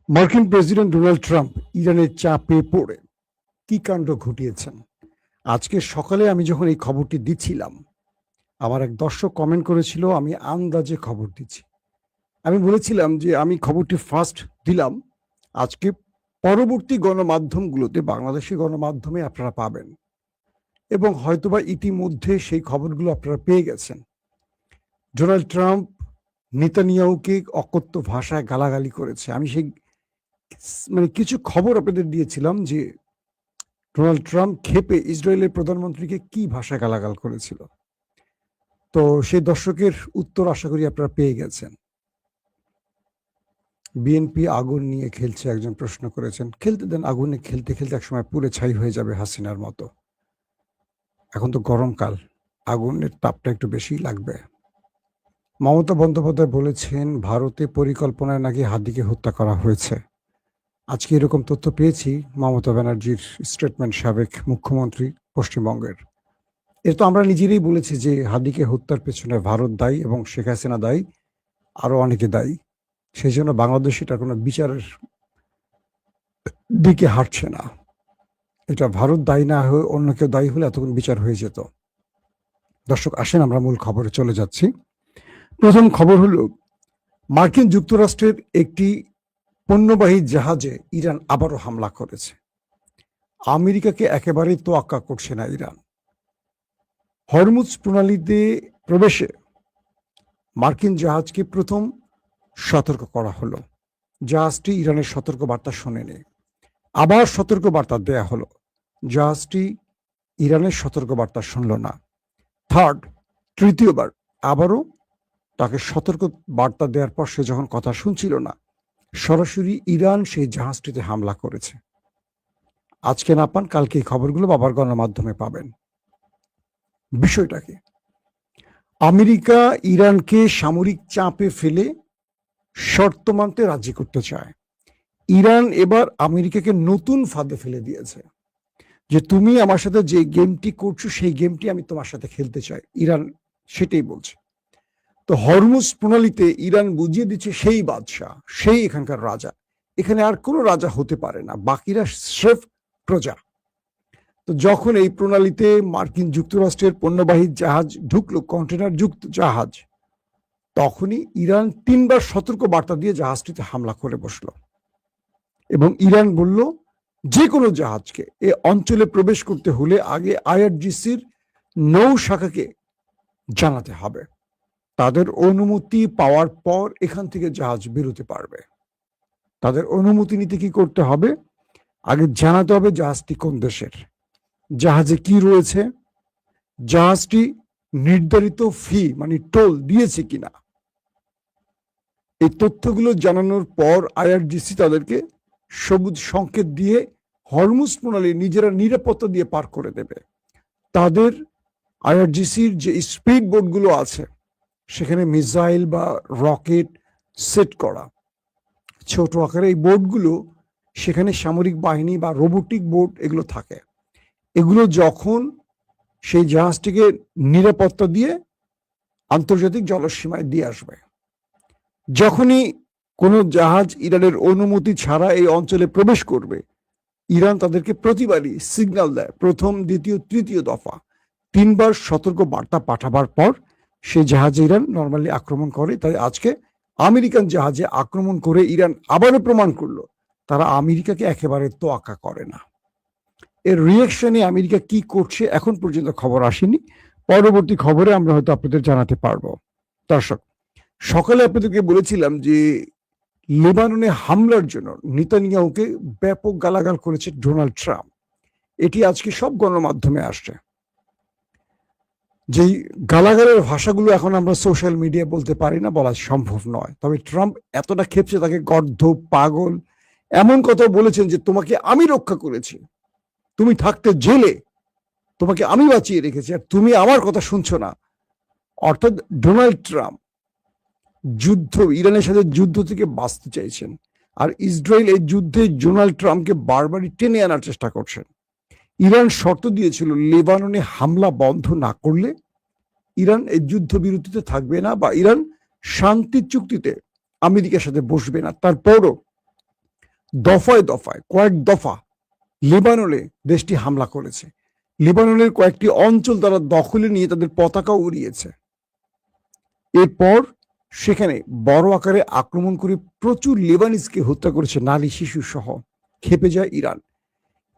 মার্কিন president Donald Trump ইরানের চাপে পড়ে কি কাণ্ড ঘটিয়েছেন। আজকে সকালে আমি যখন এই খবরটি দিচ্ছিলাম, আমার এক দর্শক কমেন্ট করেছিল আমি আন্দাজে খবর দিচ্ছি। আমি বলেছিলাম যে আমি খবরটি ফার্স্ট দিলাম আজকে, পরবর্তী গণমাধ্যমগুলোতে, বাংলাদেশি গণমাধ্যমে আপনারা পাবেন এবং হয়তোবা ইতিমধ্যে সেই খবরগুলো আপনারা পেয়ে গেছেন। ডোনাল্ড ট্রাম্প নেতানিয়াহুকে অকথ্য ভাষায় গালাগালি করেছে। আমি সেই কিছু খবর আপনাদের দিয়েছিলাম যে ডোনাল্ড ট্রাম্প ক্ষেপে ইসরায়েলের প্রধানমন্ত্রীকে কি ভাষায় গালাগাল করেছিল। তো সেই দর্শকের উত্তর আশা করি আপনারা পেয়ে গেছেন। বিএনপি আগুন নিয়ে খেলছে, একজন প্রশ্ন করেছেন। খেলতে দেন, আগুনে খেলতে খেলতে একসময় পুড়ে ছাই হয়ে যাবে হাসিনার মতো। এখন তো গরমকাল, আগুনের তাপটা একটু বেশি লাগবে। মমতা বন্দ্যোপাধ্যায় বলেছেন ভারতে পরিকল্পনায় নাকি হাদিকে হত্যা করা হয়েছে। আজকে এরকম তথ্য পেয়েছি মমতা ব্যানার্জির স্টেটমেন্ট, সাবেক মুখ্যমন্ত্রী পশ্চিমবঙ্গের। এর তো আমরা নিজেরাই বলেছি যে হাদিকে হত্যার পেছনে ভারত দায়ী এবং শেখ হাসিনা দায়ী, আরো অনেকে দায়ী। সেই জন্য বাংলাদেশ এটা কোনো বিচারের দিকে হাঁটছে না। এটা ভারত দায়ী না হয়ে অন্য কেউ দায়ী হলে এতক্ষণ বিচার হয়ে যেত। দর্শক আসেন আমরা মূল খবরে চলে যাচ্ছি। প্রথম খবর হলো, মার্কিন যুক্তরাষ্ট্রের একটি পণ্যবাহী জাহাজে ইরান আবারও হামলা করেছে। আমেরিকাকে একেবারেই তোয়াক্কা করছে না ইরান। হরমুজ প্রণালীতে প্রবেশে মার্কিন জাহাজকে প্রথম সতর্ক করা হলো। জাহাজটি ইরানের সতর্ক বার্তা শোনেনি। আবার সতর্ক বার্তা দেয়া হলো, জাহাজটি ইরানের সতর্ক বার্তা শুনল না। তৃতীয়বার আবারও তাকে সতর্ক বার্তা দেওয়ার পর সে যখন কথা শুনছিল না, সরাসরি ইরান সেই জাহাজটিতে হামলা করেছে। আজকে না পান কালকে এই খবরগুলো বাবার গণমাধ্যমে পাবেন। বিষয়টা কি? আমেরিকা ইরানকে সামরিক চাপে ফেলে শর্ত মানতে রাজি করতে চায়। ইরান এবার আমেরিকাকে নতুন ফাঁদে ফেলে দিয়েছে যে তুমি আমার সাথে যে গেমটি করছো সেই গেমটি আমি তোমার সাথে খেলতে চাই। ইরান সেটাই বলছে। তো হরমুজ প্রণালীতে ইরান বুঝিয়ে দিচ্ছে সেই বাদশাহ, সেই এখানকার রাজা। এখানে আর কোনো রাজা হতে পারে না, বাকিরা স্রেফ প্রজা। তো যখন এই প্রণালীতে মার্কিন যুক্তরাষ্ট্রের পণ্যবাহী জাহাজ ঢুকলো, কন্টেনার যুক্ত জাহাজ, তখনই ইরান 3বার সতর্ক বার্তা দিয়ে জাহাজটিতে হামলা করে বসলো এবং ইরান বলল যে কোনো জাহাজকে এ অঞ্চলে প্রবেশ করতে হলে আগে আইআরজিসির নৌ শাখাকে জানাতে হবে। তাদের অনুমতি পাওয়ার পর এখান থেকে জাহাজ বেরোতে পারবে। তাদের অনুমতি নিতে কি করতে হবে? আগে জানাতে হবে জাহাজটি কোন দেশের, জাহাজে কি রয়েছে, জাহাজটি নির্ধারিত ফি মানে টোল দিয়েছে কিনা। এই তথ্যগুলো জানানোর পর আইআরজিসি তাদেরকে সবুজ সংকেত দিয়ে হরমুজ প্রণালী নিজেরা নিরাপত্তা দিয়ে পার করে দেবে। তাদের আইআরজিসির যে স্পিড বোটগুলো আছে সেখানে মিসাইল বা রকেট সেট করা ছোট আকারে এই বোটগুলো, সেখানে সামরিক বাহিনী বা রোবোটিক বোট এগুলো থাকে। এগুলো যখন সেই জাহাজটিকে নিরাপত্তা দিয়ে আন্তর্জাতিক জলসীমায় দিয়ে আসবে, যখনই কোনো জাহাজ ইরানের অনুমতি ছাড়া এই অঞ্চলে প্রবেশ করবে, ইরান তাদেরকে প্রতিবারই সিগন্যাল দেয়, প্রথম, দ্বিতীয়, তৃতীয় দফা 3বার সতর্ক বার্তা পাঠাবার পর সেই জাহাজে ইরান নর্মালি আক্রমণ করে। তাই আজকে আমেরিকান জাহাজে আক্রমণ করে ইরান আবারও প্রমাণ করলো তারা আমেরিকাকে একেবারে তোয়াক্কা করে না। এর রিয়াকশনে আমেরিকা কি করছে এখন পর্যন্ত খবর আসেনি। পরবর্তী খবরে আমরা হয়তো আপনাদের জানাতে পারবো। দর্শক, সকালে আপনাদেরকে বলেছিলাম যে লেবাননে হামলার জন্য নেতানিয়াহুকে ব্যাপক গালাগাল করেছে ডোনাল্ড ট্রাম্প। এটি আজকে সব গণমাধ্যমে আসছে। যেই গালাগালের ভাষাগুলো এখন আমরা সোশ্যাল মিডিয়া বলতে পারি না, বলা সম্ভব নয়, তবে ট্রাম্প এতটা খেপছে তাকে গর্ধ, পাগল, এমন কথা বলেছেন যে তোমাকে আমি রক্ষা করেছি, তুমি থাকতে জেলে, তোমাকে আমি বাঁচিয়ে রেখেছি, আর তুমি আমার কথা শুনছো না। অর্থাৎ ডোনাল্ড ট্রাম্প যুদ্ধ, ইরানের সাথে যুদ্ধ থেকে বাঁচতে চাইছেন, আর ইসরায়েল এই যুদ্ধে ডোনাল্ড ট্রাম্পকে বারবারই টেনে আনার চেষ্টা করছেন। ইরান শর্ত দিয়েছিল লেবাননে হামলা বন্ধ না করলে ইরান এই যুদ্ধবিরতিতে থাকবে না বা ইরান শান্তি চুক্তিতে আমেরিকার সাথে বসবে না। তারপরও দফায় দফায় কয়েক দফা লেবাননে দেশটি হামলা করেছে। লেবাননের কয়েকটি অঞ্চল তারা দখলে নিয়ে তাদের পতাকাও উড়িয়েছে। এরপর সেখানে বড় আকারে আক্রমণ করে প্রচুর লেবানিজকে হত্যা করেছে, নারী শিশু সহ। খেপে যায় ইরান।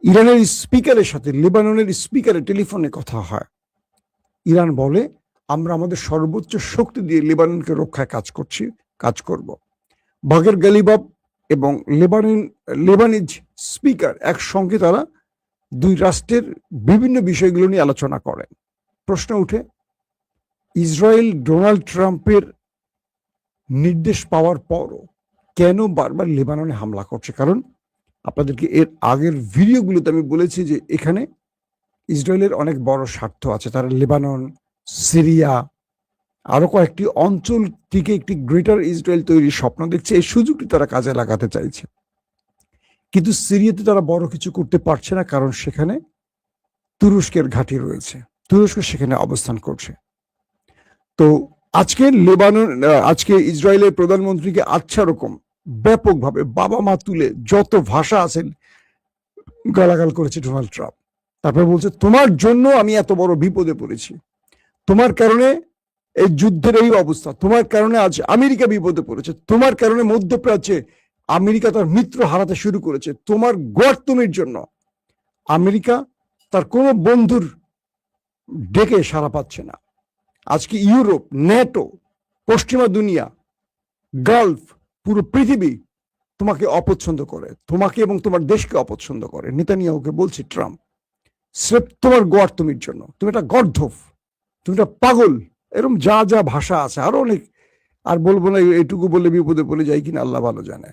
ইরানের স্পিকারের সাথে লেবাননের স্পিকারের টেলিফোনে কথা হয়। ইরান বলে, আমরা আমাদের সর্বোচ্চ শক্তি দিয়ে লেবাননকে রক্ষায় কাজ করব। বাগের গালিবাব এবং লেবানিজ স্পিকার একসঙ্গে তারা দুই রাষ্ট্রের বিভিন্ন বিষয়গুলো নিয়ে আলোচনা করেন। প্রশ্ন উঠে, ইসরায়েল ডোনাল্ড ট্রাম্পের নির্দেশ পাওয়ার পরও কেন বারবার লেবাননে হামলা করছে? কারণ আপনাদেরকে এর আগের ভিডিওগুলোতে আমি বলেছি যে এখানে ইসরায়েলের অনেক বড় স্বার্থ আছে। তারা লেবানন, সিরিয়া, আরো কয়েকটি অঞ্চল থেকে একটি গ্রেটার ইসরায়েল তৈরির স্বপ্ন দেখছে। এই সুযোগটি তারা কাজে লাগাতে চাইছে। কিন্তু সিরিয়াতে তারা বড় কিছু করতে পারছে না, কারণ সেখানে তুরস্কের ঘাঁটি রয়েছে। তুরস্ক সেখানে অবস্থান করছে। তো আজকে ইসরায়েলের প্রধানমন্ত্রীকে আচ্ছা রকম ব্যাপকভাবে বাবা মা তুলে যত ভাষা আছে গালাগাল করেছে ডোনাল্ড ট্রাম্প। তারপর বলছে, তোমার জন্য আমি এত বড় বিপদে পড়েছি, তোমার কারণে এই যুদ্ধের এই অবস্থা, তোমার কারণে আজ আমেরিকা বিপদে পড়েছে, তোমার কারণে মধ্যপ্রাচ্যে আমেরিকা তার মিত্র হারাতে শুরু করেছে, তোমার গোয়ার্তুমির জন্য আমেরিকা তার কোনো বন্ধুর ডেকে সাড়া পাচ্ছে না। আজকে ইউরোপ, ন্যাটো, পশ্চিমা দুনিয়া, গালফ, পুরো পৃথিবী তোমাকে অপছন্দ করে, তোমাকে এবং তোমার দেশকে অপছন্দ করে। নেতানিয়াহুকে বলছে ট্রাম্প, স্রেফ তোমার গোয়ার্তুমির জন্য, তুমি একটা গর্ধব, তুমি একটা পাগল, এরকম যা যা ভাষা আছে, আরো অনেক, আর বলবো না, এটুকু বলে বিপদে পড়ে যায় কিনা আল্লাহ ভালো জানে।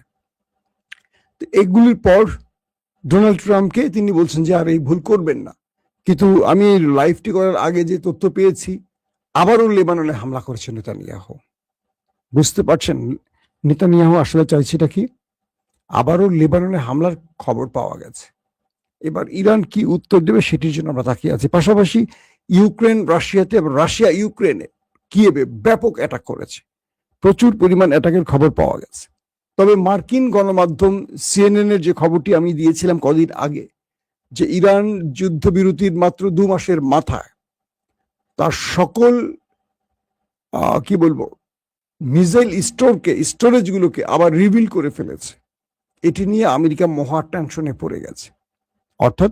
তো এগুলির পর ডোনাল্ড ট্রাম্পকে তিনি বলছেন যে আর এই ভুল করবেন না। কিন্তু আমি লাইভটি করার আগে যে তথ্য পেয়েছি, আবারও লেবাননে হামলা করেছে নেতানিয়াহু। বুঝতে পারছেন নেতানিয়াহু আসলে চাইছেটা কি? আবারও লেবাননে হামলার খবর পাওয়া গেছে। এবার ইরান কি উত্তর দেবে সেটির জন্য আমরা তাকিয়ে আছি। পাশাপাশি ইউক্রেন রাশিয়াতে এবং রাশিয়া ইউক্রেনে কিয়েভে ব্যাপক অ্যাটাক করেছে, প্রচুর পরিমাণ অ্যাটাকের খবর পাওয়া গেছে। তবে মার্কিন গণমাধ্যম সিএনএন এর যে খবরটি আমি দিয়েছিলাম কদিন আগে, যে ইরান যুদ্ধবিরতির মাত্র 2 মাসের মাথায় তার সকল কি বলবো মিসাইল স্টোরেজগুলোকে আবার রিভিল করে ফেলেছে, এটি নিয়ে আমেরিকা মহা টেনশনে পড়ে গেছে। অর্থাৎ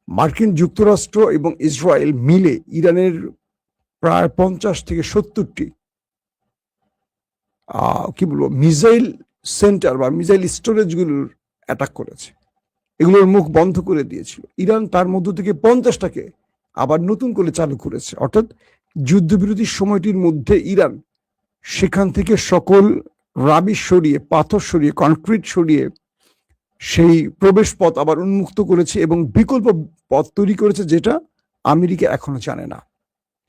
মার্কিন যুক্তরাষ্ট্র এবং ইসরায়েল মিলে ইরানের প্রায় 50 থেকে 70টি কি বলবো মিসাইল সেন্টার বা মিসাইল স্টোরেজগুলোর অ্যাটাক করেছে। এগুলোর মুখ বন্ধ করে দিয়েছিল। ইরান তার মধ্য থেকে 50টাকে আবার নতুন করে চালু করেছে। অর্থাৎ যুদ্ধবিরতির সময়টির মধ্যে ইরান সেখান থেকে সকল রাবিশ সরিয়ে, পাথর সরিয়ে, কনক্রিট সরিয়ে সেই প্রবেশ পথ আবার উন্মুক্ত করেছে এবং বিকল্প পথ তৈরি করেছে, যেটা আমেরিকা এখনো জানে না।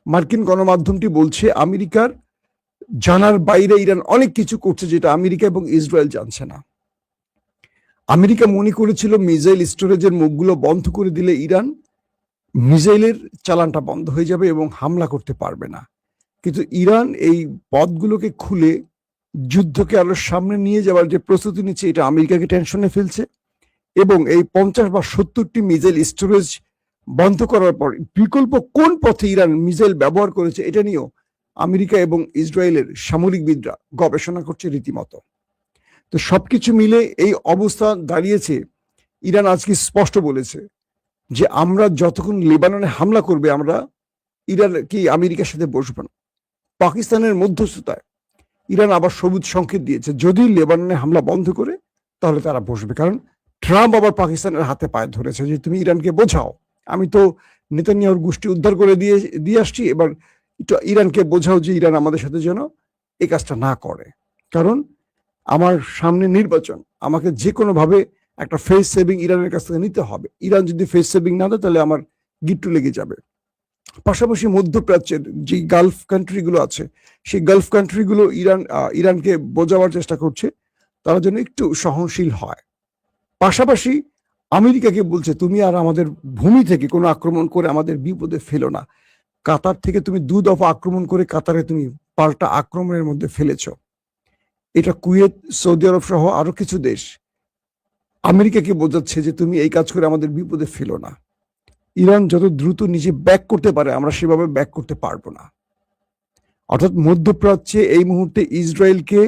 মার্কিন গণমাধ্যমটি বলছে আমেরিকার জানার বাইরে ইরান অনেক কিছু করছে, যেটা আমেরিকা এবং ইসরায়েল জানছে না। আমেরিকা মনে করেছিল মিসাইল স্টোরেজের মুখগুলো বন্ধ করে দিলে ইরান মিসাইলের চালানটা বন্ধ হয়ে যাবে এবং হামলা করতে পারবে না। কিন্তু ইরান এই পথগুলোকে খুলে যুদ্ধকে আরো সামনে নিয়ে যাওয়ার যে প্রস্তুতি নিচ্ছে, এটা আমেরিকাকে টেনশনে ফেলছে। এবং এই 50 বা 70টি মিসাইল স্টোরেজ বন্ধ করার পর বিকল্প কোন পথে ইরান মিসাইল ব্যবহার করেছে, এটা নিয়েও আমেরিকা এবং ইসরায়েলের সামরিকবিদরা গবেষণা করছে রীতিমতো। তো সবকিছু মিলে এই অবস্থা দাঁড়িয়েছে। ইরান আজকে স্পষ্ট বলেছে যে আমরা যতক্ষণ লেবাননে হামলা করবে, আমরা ইরান কি আমেরিকার সাথে বসবো না। পাকিস্তানের মধ্যস্থতায় ইরান আবার সবুজ সংকেত দিয়েছে, যদি লেবাননে হামলা বন্ধ করে তাহলে তারা বসবে। কারণ ট্রাম্প আবার পাকিস্তানের হাতে পায়ে ধরেছে যে তুমি ইরানকে বোঝাও, আমি তো নেতানিয়াহুর গোষ্ঠী উদ্ধার করে দিয়ে আসছি, এবার ইরানকে বোঝাও যে ইরান আমাদের সাথে যেন এই কাজটা না করে। কারণ আমার সামনে নির্বাচন, আমাকে যে কোনো ভাবে একটা ফেস সেভিং ইরানের কাছ থেকে নিতে হবে। ইরান যদি ফেস সেভিং না দেয় তাহলে আমার গিট্টু লেগে যাবে। পাশাপাশি মধ্যপ্রাচ্যের যে গালফ কান্ট্রিগুলো আছে, সেই গালফ কান্ট্রিগুলো ইরানকে বোঝাবার চেষ্টা করছে তারা যেন একটু সহনশীল হয়। পাশাপাশি আমেরিকাকে বলছে তুমি আর আমাদের ভূমি থেকে কোনো আক্রমণ করে আমাদের বিপদে ফেলো না। কাতার থেকে তুমি 2 দফা আক্রমণ করে কাতারে তুমি পাল্টা আক্রমণের মধ্যে ফেলেছ। এটা কুয়েত, সৌদি আরব সহ আরো কিছু দেশ আমেরিকাকে বোঝাচ্ছে যে তুমি এই কাজ করে আমাদের বিপদে ফেলো না। ইরান যত দ্রুত নিজে ব্যাক করতে পারে আমরা সেভাবে ব্যাক করতে পারবো না। অর্থাৎ মধ্যপ্রাচ্যে এই মুহূর্তে ইসরায়েলকে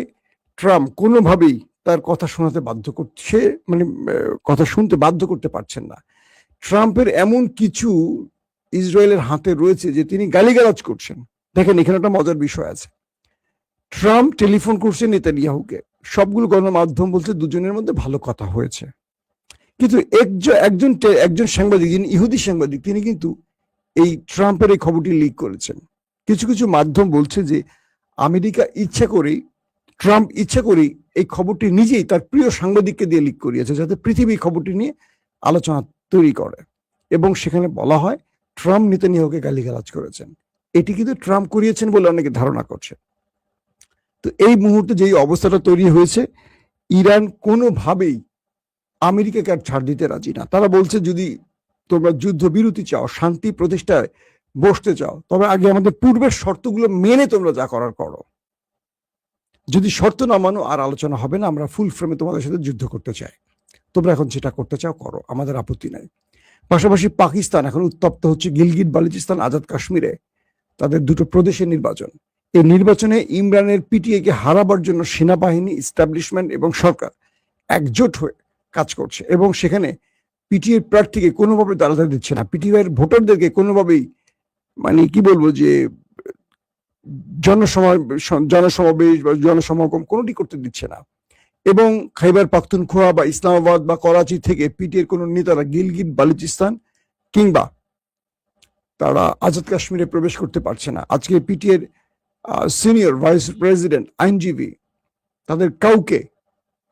ট্রাম্প কোনোভাবেই তার কথা শোনাতে বাধ্য করছে, মানে কথা শুনতে বাধ্য করতে পারছেন না। ট্রাম্পের এমন কিছু ইসরায়েলের হাতে রয়েছে যে তিনি গালিগালাজ করছেন। দেখেন এখানে একটা মজার বিষয় আছে। ট্রাম্প টেলিফোন করছে নেতানিয়াহুকে, সবগুলো গণমাধ্যম বলছে দুজনের মধ্যে ভালো কথা হয়েছে, কিন্তু একজন সাংবাদিক, যিনি ইহুদি সাংবাদিক, তিনি কিন্তু এই ট্রাম্পের এই খবরটি লিক করেছেন। কিছু কিছু মাধ্যম বলছে যে আমেরিকা ট্রাম্প ইচ্ছা করেই এই খবরটি নিজেই তার প্রিয় সাংবাদিককে দিয়ে লিক করিয়েছে, যাতে পৃথিবী খবরটি নিয়ে আলোচনা তৈরি করে। এবং সেখানে বলা হয় ট্রাম্প নেতানিয়াহুকে গালিগালাজ করেছেন। এটি কিন্তু ট্রাম্প করিয়েছেন বলে অনেকে ধারণা করছে। তো এই মুহূর্তে যেই অবস্থাটা তৈরি হয়েছে, ইরান কোনোভাবেই আমেরিকাকে আর ছাড় দিতে রাজি না। তারা বলছে যদি তোমরা যুদ্ধবিরতি চাও, শান্তি প্রতিষ্ঠায় বসতে চাও, তবে আগে আমাদের পূর্বের শর্তগুলো মেনে তোমরা যা করার করো। যদি শর্ত না মানো আর আলোচনা হবে না, আমরা ফুল ফ্রেমে তোমাদের সাথে যুদ্ধ করতে চাই। তোমরা এখন যেটা করতে চাও করো, আমাদের আপত্তি নাই। পাশাপাশি পাকিস্তান এখন উত্তপ্ত হচ্ছে গিলগিট বালুচিস্তান আজাদ কাশ্মীরে তাদের দুটো প্রদেশের নির্বাচন। এই নির্বাচনে ইমরানের পিটিএকে হারাবার জন্য সেনাবাহিনী, ইস্টাবলিশমেন্ট এবং সরকার একজোট হয়ে কাজ করছে, এবং সেখানে পিটিএর প্রার্থীকে কোনোভাবে দাঁড়াতে দিচ্ছে না। পিটিআইয়ের ভোটারদেরকে কোনোভাবেই, মানে কি বলবো, যে জনসমাবেশ বা জনসমাগম কোনোটি করতে দিচ্ছে না। এবং খাইবার পাখতুনখোয়া বা ইসলামাবাদ বা করাচি থেকে পিটিএর কোনো নেতারা গিলগিট বালুচিস্তান কিংবা তারা আজাদ কাশ্মীরে প্রবেশ করতে পারছে না। আজকে পিটিএর সিনিয়র ভাইস প্রেসিডেন্ট, আইনজীবী, তাদের কাউকে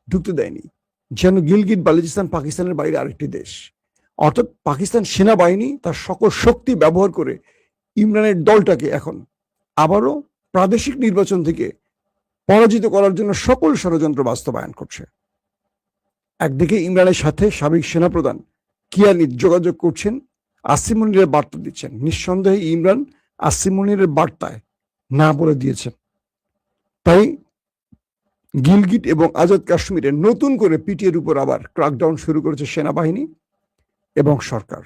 ঢুকতে দেয়নি, যেন গিলগিট বালুচিস্তান পাকিস্তানের বাইরে আরেকটি দেশ। অর্থাৎ পাকিস্তান সেনাবাহিনী তার সকল শক্তি ব্যবহার করে ইমরানের দলটাকে এখন আবারও প্রাদেশিক নির্বাচন থেকে পরাজিত করার জন্য সকল ষড়যন্ত্র বাস্তবায়ন করছে। একদিকে ইমরানের সাথে সাবেক সেনাপ্রধান কিয়ানি যোগাযোগ করছেন, আসিম মুনিরের বার্তা দিচ্ছেন। নিঃসন্দেহে ইমরান আসিম মুনিরের বার্তায় না বলে দিয়েছেন। তাই গিলগিট এবং আজাদ কাশ্মীরে নতুন করে পিটিএর উপর আবার ক্র্যাকডাউন শুরু করেছে সেনাবাহিনী এবং সরকার।